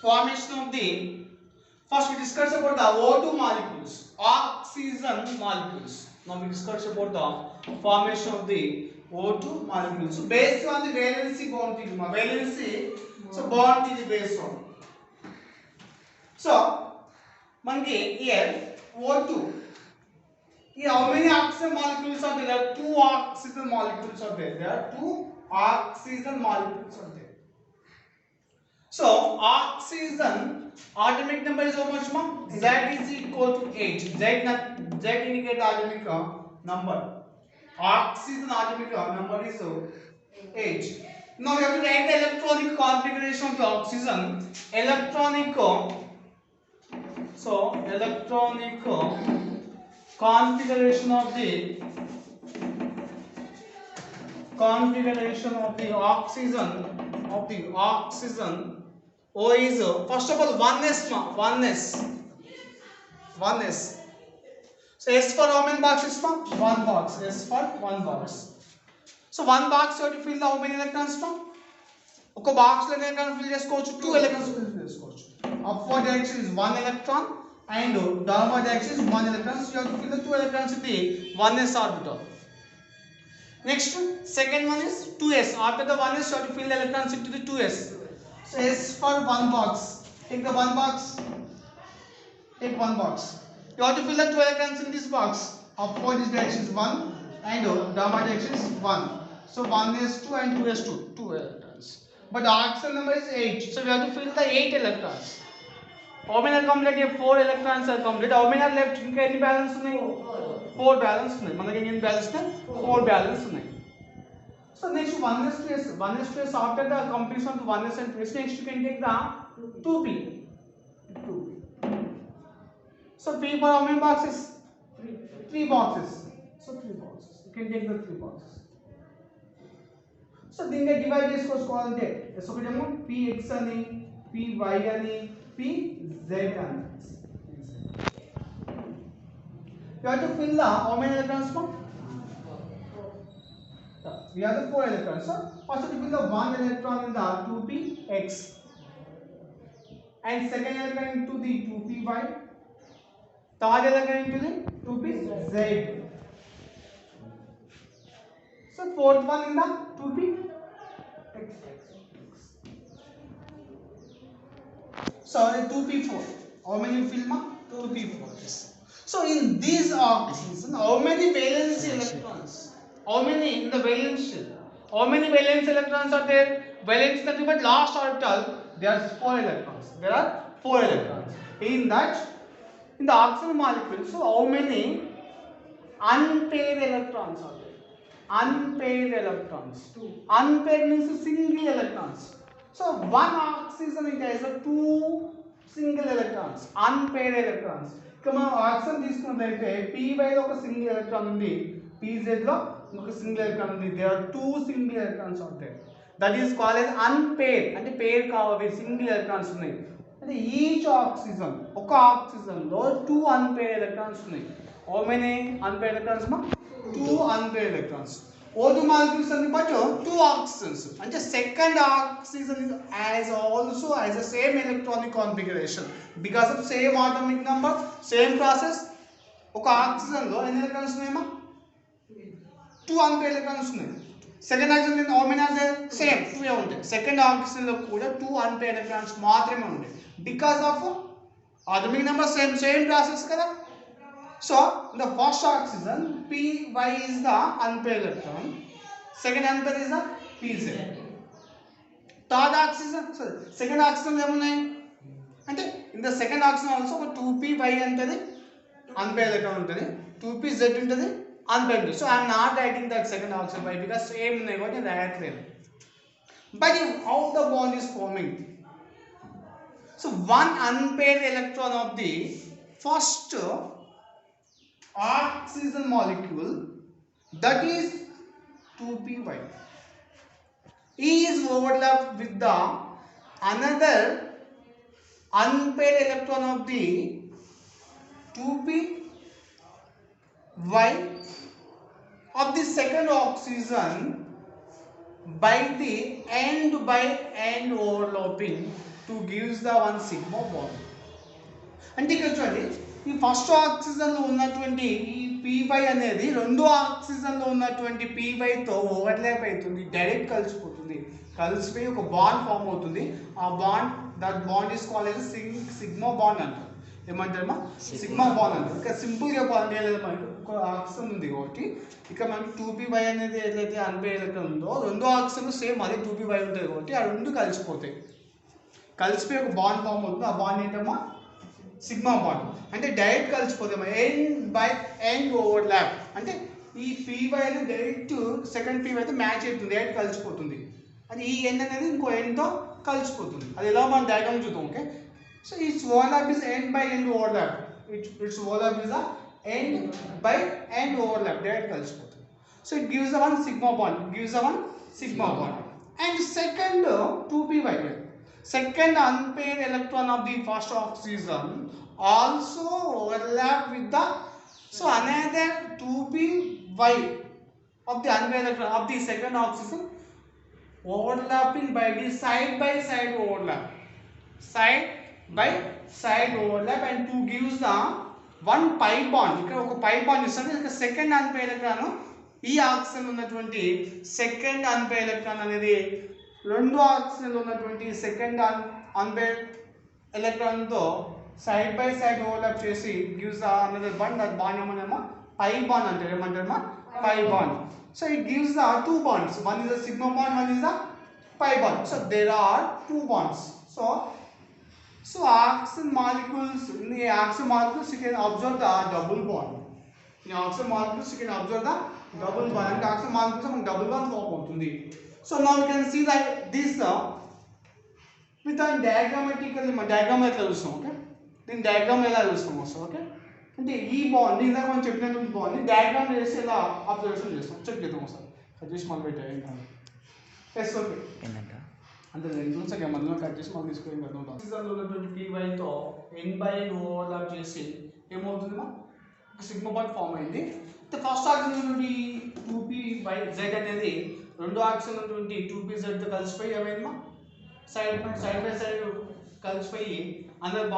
formation of the, first we discuss about the O2 molecules, oxygen molecules. Now we discuss about the formation of the O2 molecules. So based on the valency bond theory, valency, so bond theory based on. So manki here O2. Here how many oxygen molecules are there? There are 2 oxygen molecules are there. There are 2 oxygen molecules are there. So oxygen atomic number is how much, ma? Z is equal to 8. Z indicate atomic number. Oxygen atomic number is 8. Now we have to write the electronic configuration of the oxygen. Electronic configuration of the oxygen O is first of all 1s, ma, 1s. So S for how many boxes, ma? 1 box. S for 1 box. So 1 box you have to fill the how many electrons, ma? ఒక box లో electron fill చేసుకోవచ్చు, 2 electrons fill చేసుకోవచ్చు. Upward direction is 1 electron and downward direction is 1 electron. So you have to fill the 2 electrons in the 1s orbital. Next, second one is 2s. After the 1s you have to fill the electrons into the 2s. So S for 1 box. Take the 1 box. Take 1 box. You have to fill the 2 electrons in this box. Upward direction is 1 and downward direction is 1. So 1s2 and 2s2, 2 electrons. But the oxygen number is 8. So we have to fill the 8 electrons. How many are complete? Here 4 electrons are complete. How many are left? Inka any balance unnai? 4 balance unnai. Manaki any balance unnai? 4 balance unnai. So next 1s to s. 1s to s after the completion of the 1s and 2s, next you can take the 2p. 2p. So p for how many boxes? 3 boxes. So 3 boxes. You can take the 3 boxes. So దీన్ని divide చేసుకోవాలంటే s ఒకటేమో px అని, py అని, pz అని. You have to fill the how many electrons, ma? We have the 4 electrons. So first to fill the 1 electron in the 2px and second electron into the 2py, third electron into the 2pz. So fourth one in the 2px. So 2p4. How many you fill, ma? 2p4. So in these oxygen, how many valence electrons? How many in the valence shell? How many valence electrons are there? Valence nothing but last orbital. There are 4 electrons. There are 4 electrons. In that, in the oxygen molecule, so how many unpaired electrons are there? Unpaired electrons. Unpaired means single electrons. So one oxygen it has 2 single electrons, unpaired electrons. Come on, oxygen తీసుకున్నట్లయితే py లో ఒక single electron ఉంది, pz లో ఒక single electron ఉంది. There are 2 single electrons out there. That is called as unpaired. అంటే పేర్ కావవి single electrons ఉన్నాయి. అంటే ఈచ్ ఆక్సిజన్, ఒక ఆక్సిజన్ లో 2 unpaired electrons ఉన్నాయి. How many unpaired electrons, ma? 2 unpaired electrons. O2 molecules are but 2 oxygens. And the second oxygen has also has the same electronic configuration because of same atomic number, same process. ఒక oxygen లో ఎన్ని electrons ఉన్నాయి, మా? 2 unpaired electrons ఉన్నాయి. Second oxygen లో how many are there? Same 2 ఉంటాయి. Second oxygen లో కూడా 2 unpaired electrons మాత్రమే ఉంటాయి because of atomic number, same process కదా. So the first oxygen py is the unpaired electron, second unpaired is the pz. Third oxygen, sorry, second oxygen ఏమున్నాయి అంటే in the second oxygen also ఒక 2py అంటది unpaired electron ఉంటుంది, 2pz ఉంటుంది unpaired. So I am not writing that second oxygen by because same ఉన్నాయి కాబట్టి నేను రాయట్లేదు. But how the bond is forming? So one unpaired electron of the first oxygen molecule, that is 2py, is overlapped with the another unpaired electron of the 2py of the second oxygen by end overlapping to gives the one sigma bond. అంటే ఇక్కడ చూడండి ఈ first ఆక్సిజన్లో ఉన్నటువంటి ఈ py అనేది రెండో ఆక్సిజన్లో ఉన్నటువంటి పీవైతో ఓవర్లాప్ అవుతుంది, డైరెక్ట్ కలిసిపోతుంది. కలిసిపోయి ఒక బాండ్ ఫామ్ అవుతుంది. ఆ bond, that bond is called as sigma bond అంటారు. ఏమంటారమ్మా? సిగ్మా బాండ్ అంటారు. ఇక్కడ సింపుల్గా బాండ్ లేదు, మనకి ఒక ఆక్సిజన్ ఉంది కాబట్టి ఇక్కడ మనకి 2p అనేది ఏదైతే అన్పేర్ ఎలక్ట్రాన్ ఉందో రెండో ఆక్సిజన్ సేమ్ అదే 2p ఉంటుంది కాబట్టి ఆ రెండు కలిసిపోతాయి. కలిసిపోయి ఒక బాండ్ ఫామ్ అవుతుంది. ఆ బాండ్ ఏంటమ్మా? Sigma bond. అంటే డైరెక్ట్ కలిసిపోతాయి. End by end overlap. అంటే ఈ పీవై అనేది డైరెక్ట్ సెకండ్ పీవై అయితే మ్యాచ్ అవుతుంది, డైరెక్ట్ కలిసిపోతుంది. అది ఈ ఎండ్ అనేది ఇంకో ఎండ్తో కలిసిపోతుంది. అది ఎలా మనం డయాగ్రామ్ చూద్దాం. Okay, so it's overlap is end by end overlap. It's overlap is the end by end overlap, direct కలిసిపోతుంది. So it gives the one sigma bond, gives the one sigma bond. And second 2p. Second unpaired electron of the first oxygen also overlap with the, so another 2p of the unpaired electron of the second oxygen overlapping by the side by side overlap, side by side overlap, and 2 gives the one pi bond. ఇక్కడ ఒక pi bond ఇస్తుంది. ఇక్కడ second unpaired electron ఈ oxygen ఉన్నటువంటి second unpaired electron అనేది రెండో ఆక్సిజన్లో ఉన్నటువంటి సెకండ్ అన్పేర్డ్ ఎలక్ట్రాన్తో సైడ్ బై సైడ్ ఓవర్లాప్ చేసి gives another bond. That bond ఏమన్నా పై బాండ్ అంటారు. ఏమంటారమ్మా? Pi bond. So it gives the two bonds. One is the sigma bond, one is the pi bond. So there are two bonds. So oxygen molecules, in the oxygen molecules you can observe the double bond. In oxygen molecules you can observe the double bond. And oxygen molecules మనకు double bond form అవుతుంది. So now we can see that this with a diagrammatically diagram ఎట్లా చూస్తాం. Okay, దీని diagram ఎలా చూస్తాం వస్తాం. Okay, అంటే ఈ బాండ్ ఇందాక మనం చెప్పినటువంటి బాండ్ని డయాగ్రామ్ చేసి ఎలా అబ్జర్వేషన్ చేస్తాం. చెక్ చేద్దాం ఒకసారి. కట్ చేసి మళ్ళీ పెట్టాయి. ఎస్, ఓకే, అంటే రెండు సెకండ్ మధ్యలో కట్ చేసి మళ్ళీ తీసుకొని పెడతాం. ఆక్సిజన్లో ఉన్నటువంటి పీవైతో ఎన్ బై ఎన్ ఓవర్లాప్ చేసి ఏమవుతుంది? సిగ్మా బాండ్ ఫామ్ అయింది. ఫస్ట్ ఆక్సిజన్ నుండి 2p/z అనేది రెండో ఆక్సిజన్ ఉన్నటువంటి 2pz కలిసిపోయి ఏమైందమ్మా? సైడ్ బై సైడ్ కలిసిపోయి అందర్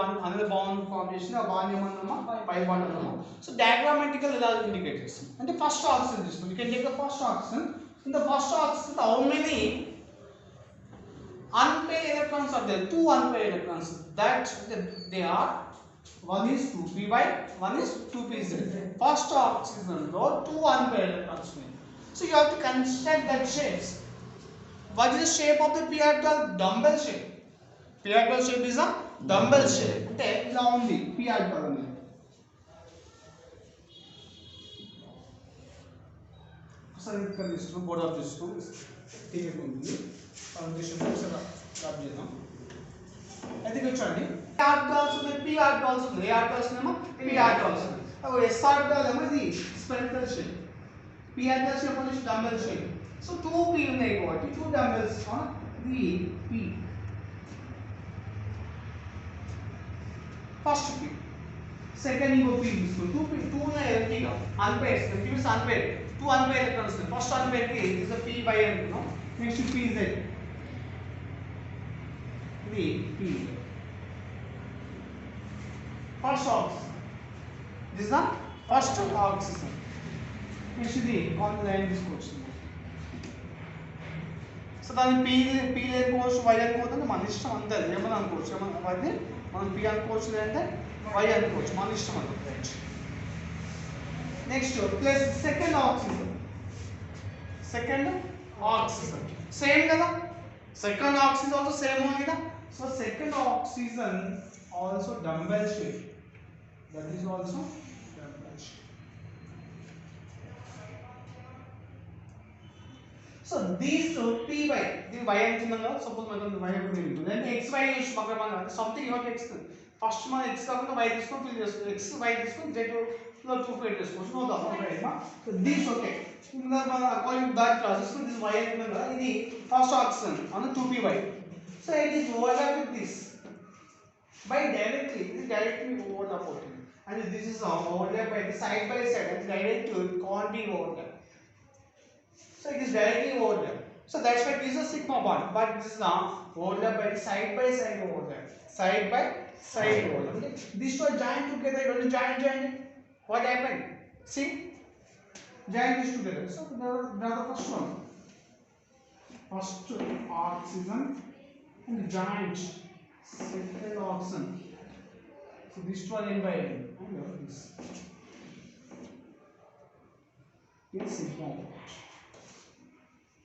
బాండ్ ఫామ్ చేసి ఆ బాండ్ ఏమన్నా పై బాండ్ అన్నాము. సో డయాగ్రామాటికల్ ఎలా ఇండికేట్ చేస్తాం అంటే ఫస్ట్ ఆక్సిజన్ తీసుకుంటాం. You can take the first oxygen. In the first oxygen how many unpaired electrons are there? Two unpaired electrons. That they are, one is 2p, one is 2pz. First oxygen though two unpaired electrons. So you have to construct that shapes. What is the shape of the p orbital? Dumbbell shape. P orbital shape is a dumbbell shape. అంటే ఇలా ఉంది p orbital అనేది. ఒకసారి ఇక్కడ తీసుకున్నాం, board of తీసుకున్నాం, ticket ఉంది. Foundation ఒకసారి స్టార్ట్ చేద్దాం. అయితే ఇక్కడ చూడండి p orbitals ఉన్నాయి, p orbitals ఉన్నాయి. a orbitals ఏమో p orbitals ఉన్నాయి. s orbital ఏమో ఇది spherical shape. p orbital shape అనేది dumbbell shape. సో 2p ఉన్నాయి కాబట్టి 2 dumbbells on the p. First p, second ఇంకో p తీసుకుంటాం. 2 ఉన్నాయి ఎంటీగా unpaired. p is unpaired. 2 unpaired electrons ఉన్నాయి. ఫస్ట్ unpaired కి is the p by అనుకున్నాం. నెక్స్ట్ pz, ఇది pz. First oxygen, this is the first oxygen. Next ఇది on line తీసుకోవచ్చు. So దాన్ని పీ లేకపోవచ్చు, వై అనుకోవచ్చు, మన ఇష్టం అంతే. ఏమని అనుకోవచ్చు, ఏమన్నా వాటిని మనం పీ అనుకోవచ్చు, లేదంటే వై అనుకోవచ్చు, మన ఇష్టం అంతే. Next plus second oxygen. Second oxygen same కదా, సెకండ్ ఆక్సిజన్ ఆల్సో సేమ్ ఉంది కదా. So second oxygen also dumbbell shape. That is also dumbbell shape. So these two p y, the y అంటున్నాం కదా, సపోజ్ మనకు y ఒకటి ఉంటుంది అంటే x y is మన సంథింగ్ యువర్ x. ఫస్ట్ మనం x కాకుండా y తీసుకొని ఫిల్ చేసుకోవచ్చు. x y తీసుకొని z లో 2 ఫిల్ చేసుకోవచ్చు. నో ప్రాబ్లం రైట్ మా. So this okay. ఇంకా మన according that process this y అంటున్నాం కదా, ఇది first oxygen on 2py. So it is overlap with this by directly, ఇది డైరెక్ట్లీ ఓవర్లాప్ అవుతుంది. And this is overlap by side by side, and direct can't be overlap. So it is directly overlap. So that's why this is a sigma bond, but this is a overlap by side overlap, side by side overlap. Okay, these two are joined together. Only joined. What happened? See, join these together. So now the first one, first oxygen and joint second oxygen. So these two are end by end. This. Yes, sigma.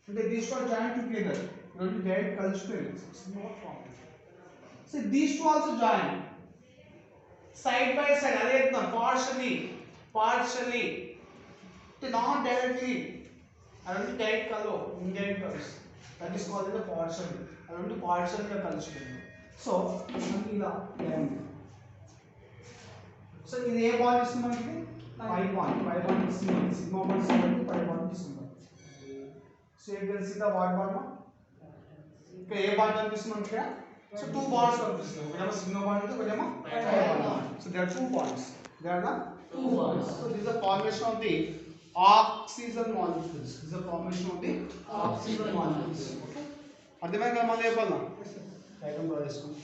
Okay, these two are joined together. Only direct culture. It's no problem. So these two also join side by side. Arey partially. Not directly. Only direct color, indirect colors. That is called the partially. Only partially culture. So so in A bond is pi bond is sigma bond is pi bond is sigma. So you can see the what bond. Okay, A bond is here. So two bonds are present. One is sigma bond, one is pi bond. So there are two bonds. There are the two bonds. So this is the formation of the oxygen molecules. This is the formation of the oxygen molecules. Okay. అర్థమైందా మళ్ళీ చెప్పాలా? Diagram draw చేసుకోండి.